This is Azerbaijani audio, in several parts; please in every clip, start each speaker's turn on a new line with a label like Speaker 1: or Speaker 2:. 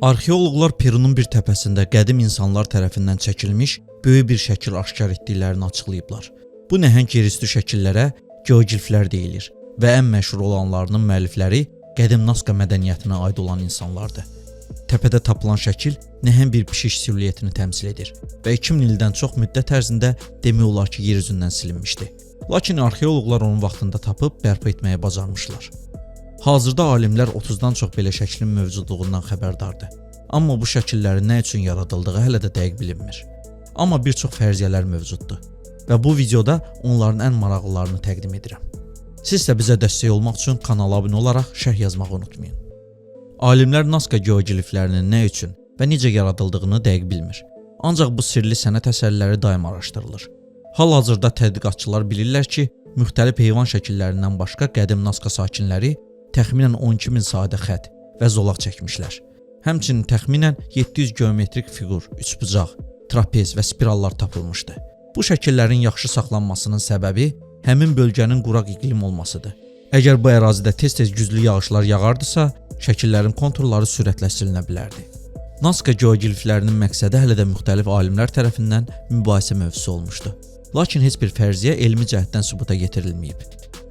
Speaker 1: Arxeoloqlar Perunun bir təpəsində qədim insanlar tərəfindən çəkilmiş böyük bir şəkil aşkar etdiklərini açıqlayıblar. Bu nəhəng yerüstü şəkillərə geogliflər deyilir və ən məşhur olanlarının müəllifləri qədim Nazca mədəniyyətinə aid olan insanlardır. Təpədə tapılan şəkil nəhəng bir pişik siluetini təmsil edir və 2000 ildən çox müddət ərzində demək olar ki, yer üzündən silinmişdi. Lakin arxeoloqlar onun vaxtında tapıb bərpa etməyə bacarmışlar. Hazırda alimlər 30-dan çox belə şəklin mövcudluğundan xəbərdardır. Amma bu şəkillərin nə üçün yaradıldığı hələ də dəqiq bilinmir. Amma bir çox fərziyyələr mövcuddur və bu videoda onların ən maraqlılarını təqdim edirəm. Siz də bizə dəstək olmaq üçün kanala abunə olaraq şərh yazmağı unutmayın. Alimlər Nazca geogliflərinin nə üçün və necə yaradıldığını dəqiq bilmir. Ancaq bu sirli sənət əsərləri daim araşdırılır. Hal-hazırda tədqiqatçılar bilirlər ki, müxtəlif heyvan şəkillərindən başqa qədim Nazca sakinləri təxminən 12.000 sadə xətt və zolaq çəkmişlər. Həmçinin təxminən 700 geometrik fiqur, üçbucaq, trapez və spirallar tapılmışdı. Bu şəkillərin yaxşı saxlanmasının səbəbi həmin bölgənin quraq iqlim olmasıdır. Əgər bu ərazidə tez-tez güclü yağışlar yağardısa, şəkillərin konturları sürətlə silinə bilərdi. Nazca geogliflərinin məqsədi hələ də müxtəlif alimlər tərəfindən mübahisə mövzusu olmuşdu. Lakin heç bir fərziyyə elmi cəhətdən sübuta yetirilməyib.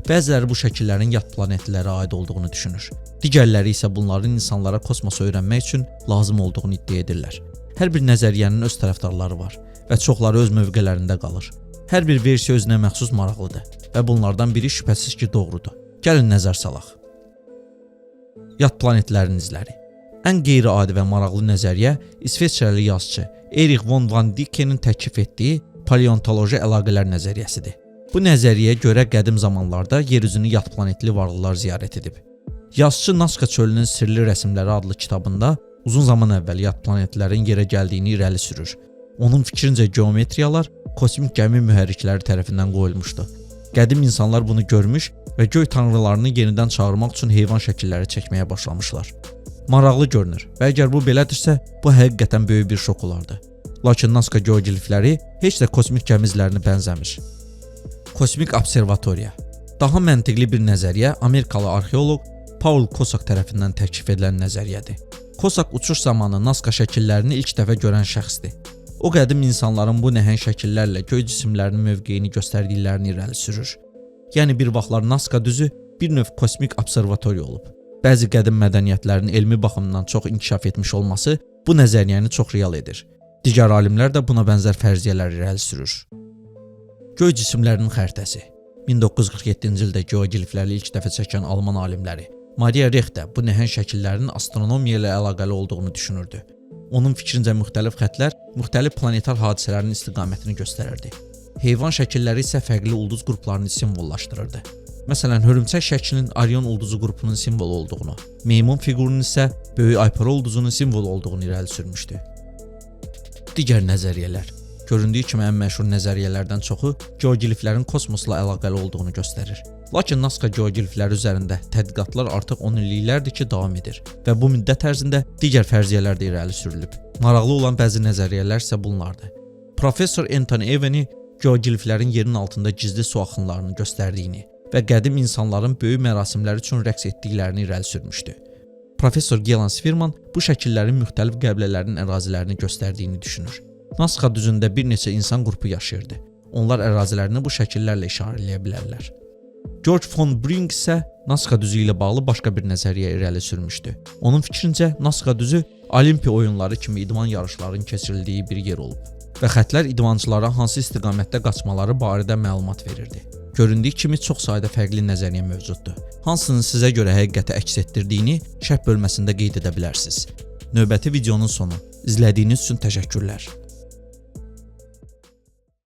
Speaker 1: Bəziləri bu şəkillərin yad planetlərə aid olduğunu düşünür. Digərləri isə bunların insanlara kosmosu öyrənmək üçün lazım olduğunu iddia edirlər. Hər bir nəzəriyyənin öz tərəfdarları var və çoxları öz mövqelərində qalır. Hər bir versiya özünə məxsus maraqlıdır və bunlardan biri şübhəsiz ki, doğrudur. Gəlin nəzər salaq. Yad planetlərin izləri. Ən qeyri-adi və maraqlı nəzəriyyə İsveçrəli yazıçı Erich von van Dicke'nin təklif etdiyi paleontoloji əlaqələr nəzəriyyəsidir. Bu nəzəriyyəyə görə qədim zamanlarda yer üzünü yad planetli varlıqlar ziyarət edib. Yazıçı Nazca çölünün sirli rəsmləri adlı kitabında uzun zaman əvvəl yad planetlərin yerə gəldiyini irəli sürür. Onun fikrincə geometriyalar kosmik gəmi mühərrikləri tərəfindən qoyulmuşdu. Qədim insanlar bunu görmüş və göy tanrılarını yenidən çağırmaq üçün heyvan şəkilləri çəkməyə başlamışlar. Maraqlı görünür və əgər bu belədirsə, bu həqiqətən böyük bir şok olardı. Lakin Nazca geoglifləri heç də kosmik gəmi izlərinə bənzəmir. Kosmik observatoriya. Daha məntiqli bir nəzəriyyə Amerikalı arxeoloq Paul Kosak tərəfindən təklif edilən nəzəriyyədir. Kosak uçuş zamanı Nazca şəkillərini ilk dəfə görən şəxsdir. O qədim insanların bu nəhəng şəkillərlə göy cisimlərinin mövqeyini göstərdiklərini irəli sürür. Yəni bir vaxtlar Nazca düzü bir növ kosmik observatoriya olub. Bəzi qədim mədəniyyətlərin elmi baxımdan çox inkişaf etmiş olması bu nəzəriyyəni çox real edir. Digər alimlər də buna bənzər fərziyyələr irəli sürür. Göy cisimlərinin xəritəsi. 1947-ci ildə geoglifləri ilk dəfə çəkən alman alimləri Maria Rech bu nəhəng şəkillərin astronomiya ilə əlaqəli olduğunu düşünürdü. Onun fikrincə müxtəlif xəttlər müxtəlif planetar hadisələrin istiqamətini göstərirdi. Heyvan şəkilləri isə fərqli ulduz qruplarını simvollaşdırırdı. Məsələn, hörümçək şəklinin Orion ulduzu qrupunun simvolu olduğunu, meymun fiqurunun isə böyük Aypara ulduzunun simvolu olduğunu irəli sürmüşdü. Digər nəzəriyyələr. Göründüyü kimi ən məşhur nəzəriyyələrdən çoxu geogliflərin kosmosla əlaqəli olduğunu göstərir. Lakin Nazca geoglifləri üzərində tədqiqatlar artıq 10 illiklərdir ki, davam edir və bu müddət ərzində digər fərziyyələr də irəli sürülüb. Maraqlı olan bəzi nəzəriyyələr isə bunlardır. Professor Anthony Evany geogliflərin yerin altında gizli su axınlarını göstərdiyini və qədim insanların böyük mərasimlər üçün rəqs etdiklərini irəli sürmüşdü. Professor Gelan Svirman bu şəkillərin müxtəlif qəbilələrin ərazilərini göstərdiyini düşünür. Nazca düzündə bir neçə insan qrupu yaşayırdı. Onlar ərazilərini bu şəkillərlə işarələyə bilərlər. George von Brink isə Nazca düzü ilə bağlı başqa bir nəzəriyyə irəli sürmüşdü. Onun fikrincə Nazca düzü Olimpiya oyunları kimi idman yarışlarının keçirildiyi bir yer olub və xəttlər idmançılara hansı istiqamətdə qaçmaları barədə məlumat verirdi. Göründüyü kimi çox sayda fərqli nəzəriyyə mövcuddur. Hansının sizə görə həqiqəti əks etdirdiyini şərh bölməsində qeyd edə bilərsiniz. Növbəti videonun sonu. İzlədiyiniz üçün təşəkkürlər.